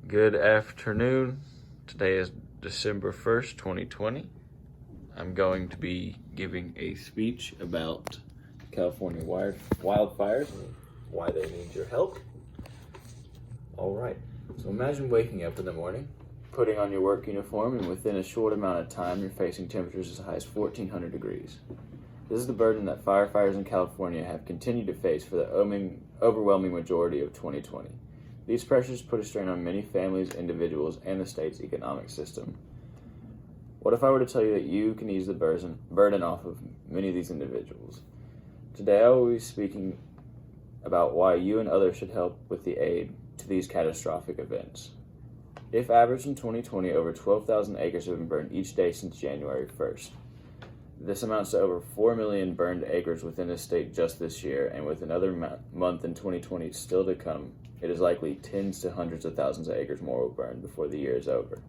Good afternoon. Today is December 1st, 2020. I'm going to be giving a speech about California wildfires and why they need your help. All right. So imagine waking up in the morning, putting on your work uniform, and within a short amount of time, you're facing temperatures as high as 1,400 degrees. This is the burden that firefighters in California have continued to face for the overwhelming majority of 2020. These pressures put a strain on many families, individuals, and the state's economic system. What if I were to tell you that you can ease the burden off of many of these individuals? Today I will be speaking about why you and others should help with the aid to these catastrophic events. If averaged in 2020, over 12,000 acres have been burned each day since January 1st. This amounts to over 4 million burned acres within the state just this year, and with another month in 2020 still to come, it is likely tens to hundreds of thousands of acres more will burn before the year is over.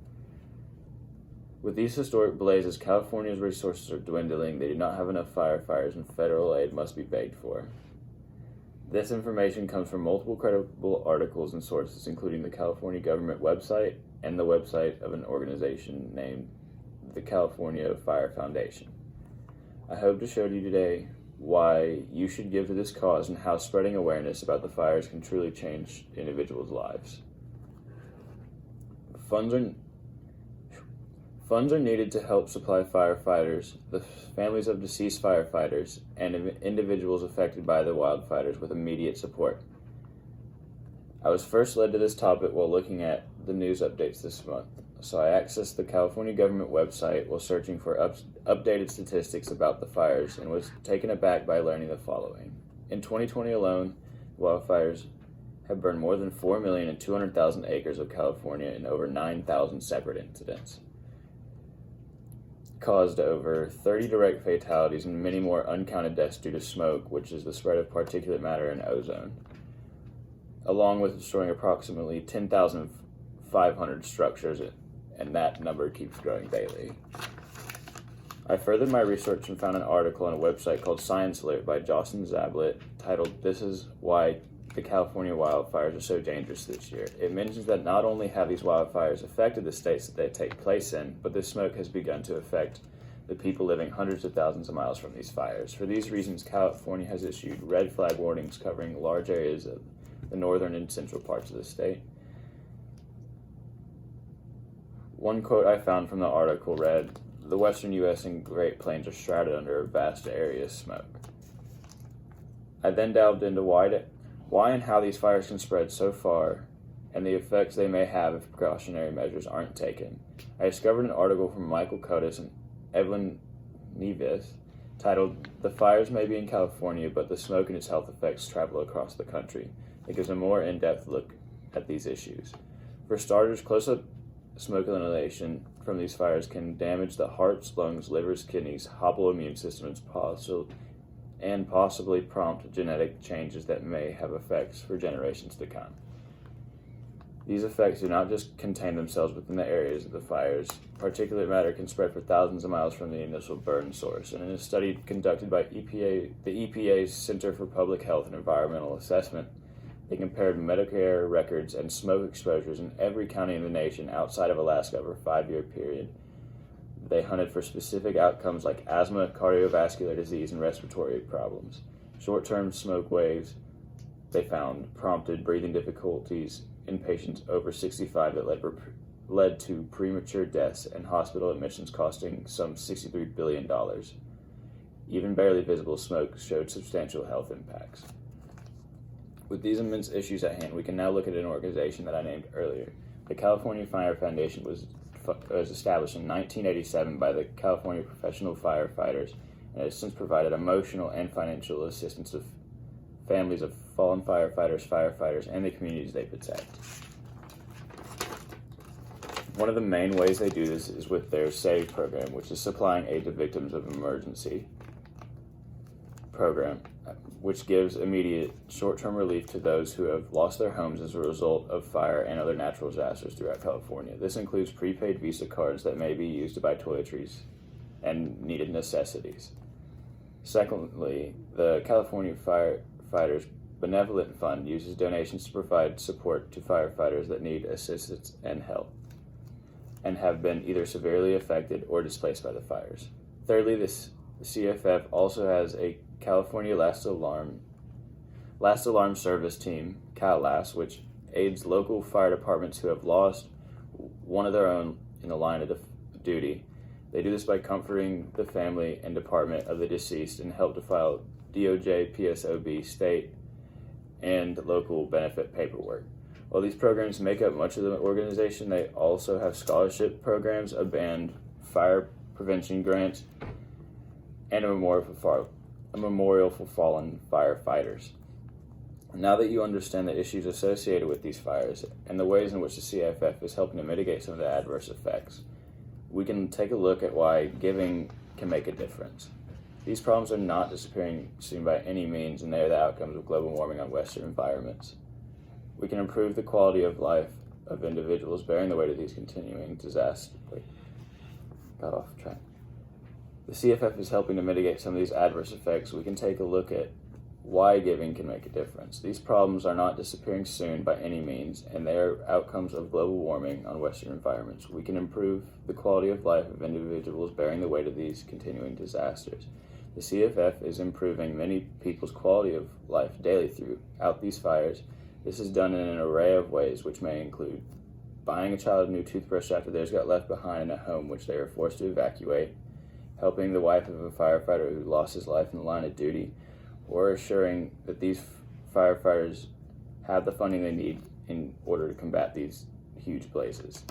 With these historic blazes, California's resources are dwindling. They do not have enough firefighters, and federal aid must be begged for. This information comes from multiple credible articles and sources, including the California government website and the website of an organization named the California Fire Foundation. I hope to show you today why you should give to this cause and how spreading awareness about the fires can truly change individuals' lives. Funds are needed to help supply firefighters, the families of deceased firefighters, and individuals affected by the wildfires with immediate support. I was first led to this topic while looking at the news updates this month, so I accessed the California government website while searching for updated statistics about the fires and was taken aback by learning the following. In 2020 alone, wildfires have burned more than 4,200,000 acres of California in over 9,000 separate incidents, caused over 30 direct fatalities and many more uncounted deaths due to smoke, which is the spread of particulate matter and ozone, along with destroying approximately 10,500 structures, and that number keeps growing daily. I furthered my research and found an article on a website called Science Alert by Jocelyn Zablett titled, "This is Why the California Wildfires Are So Dangerous This Year." It mentions that not only have these wildfires affected the states that they take place in, but the smoke has begun to affect the people living hundreds of thousands of miles from these fires. For these reasons, California has issued red flag warnings covering large areas of the northern and central parts of the state. One quote I found from the article read, "The western U.S. and Great Plains are shrouded under a vast area of smoke." I then delved into why and how these fires can spread so far and the effects they may have if precautionary measures aren't taken. I discovered an article from Michael Cotis and Evelyn Nevis titled, "The Fires May Be in California, but the Smoke and its Health Effects Travel Across the Country." It gives a more in-depth look at these issues. For starters, close-up smoke inhalation from these fires can damage the hearts, lungs, livers, kidneys, hobble immune systems, and possibly prompt genetic changes that may have effects for generations to come. These effects do not just contain themselves within the areas of the fires. Particulate matter can spread for thousands of miles from the initial burn source. And in a study conducted by the EPA's Center for Public Health and Environmental Assessment, they compared Medicare records and smoke exposures in every county in the nation outside of Alaska over a 5-year period. They hunted for specific outcomes like asthma, cardiovascular disease, and respiratory problems. Short-term smoke waves, they found, prompted breathing difficulties in patients over 65 that led to premature deaths and hospital admissions costing some $63 billion. Even barely visible smoke showed substantial health impacts. With these immense issues at hand, we can now look at an organization that I named earlier. The California Fire Foundation was established in 1987 by the California professional firefighters and has since provided emotional and financial assistance to families of fallen firefighters, and the communities they protect. One of the main ways they do this is with their SAVE program, which is supplying aid to victims of emergency program, which gives immediate short-term relief to those who have lost their homes as a result of fire and other natural disasters throughout California. This includes prepaid Visa cards that may be used to buy toiletries and needed necessities. Secondly, the California firefighters benevolent fund uses donations to provide support to firefighters that need assistance and help and have been either severely affected or displaced by the fires. Thirdly, this CFF also has a California Last Alarm Service Team, CalLAS, which aids local fire departments who have lost one of their own in the line of duty. They do this by comforting the family and department of the deceased and help to file DOJ, PSOB, state, and local benefit paperwork. While these programs make up much of the organization, they also have scholarship programs, a band, fire prevention grants, and a memorial for fallen firefighters. Now that you understand the issues associated with these fires and the ways in which the CFF is helping to mitigate some of the adverse effects, we can take a look at why giving can make a difference. These problems are not disappearing soon by any means, and they are the outcomes of global warming on Western environments. We can improve the quality of life of individuals bearing the weight of these continuing disasters. Got off track. The CFF is helping to mitigate some of these adverse effects. We can take a look at why giving can make a difference. These problems are not disappearing soon by any means, and they are outcomes of global warming on Western environments. We can improve the quality of life of individuals bearing the weight of these continuing disasters. The CFF is improving many people's quality of life daily throughout these fires. This is done in an array of ways, which may include buying a child a new toothbrush after theirs got left behind in a home which they were forced to evacuate, helping the wife of a firefighter who lost his life in the line of duty, or assuring that these firefighters have the funding they need in order to combat these huge blazes.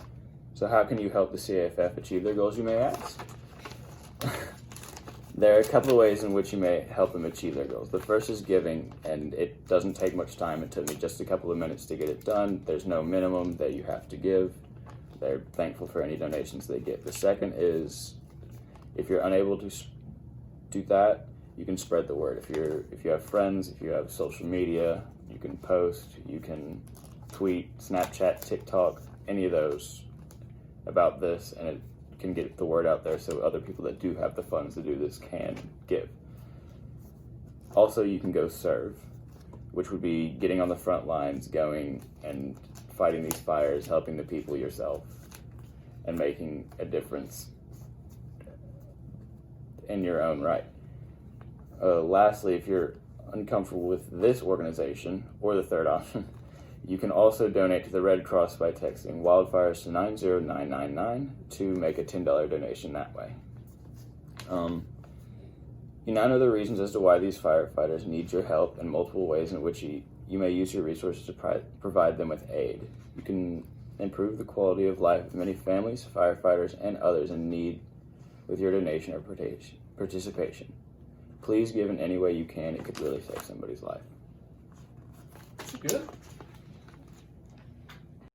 So how can you help the CFF achieve their goals, you may ask? There are a couple of ways in which you may help them achieve their goals. The first is giving, and it doesn't take much time. It took me just a couple of minutes to get it done. There's no minimum that you have to give. They're thankful for any donations they get. The second is, if you're unable to do that, you can spread the word. If you have friends, if you have social media, you can post, you can tweet, Snapchat, TikTok, any of those about this, and it can get the word out there so other people that do have the funds to do this can give. Also, you can go serve, which would be getting on the front lines, going and fighting these fires, helping the people yourself, and making a difference in your own right. Lastly, if you're uncomfortable with this organization, or the third option, you can also donate to the Red Cross by texting wildfires to 90999 to make a $10 donation that way. You now know the reasons as to why these firefighters need your help and multiple ways in which you may use your resources to provide them with aid. You can improve the quality of life of many families, firefighters, and others in need with your donation or participation. Please give in any way you can. It could really save somebody's life. Good.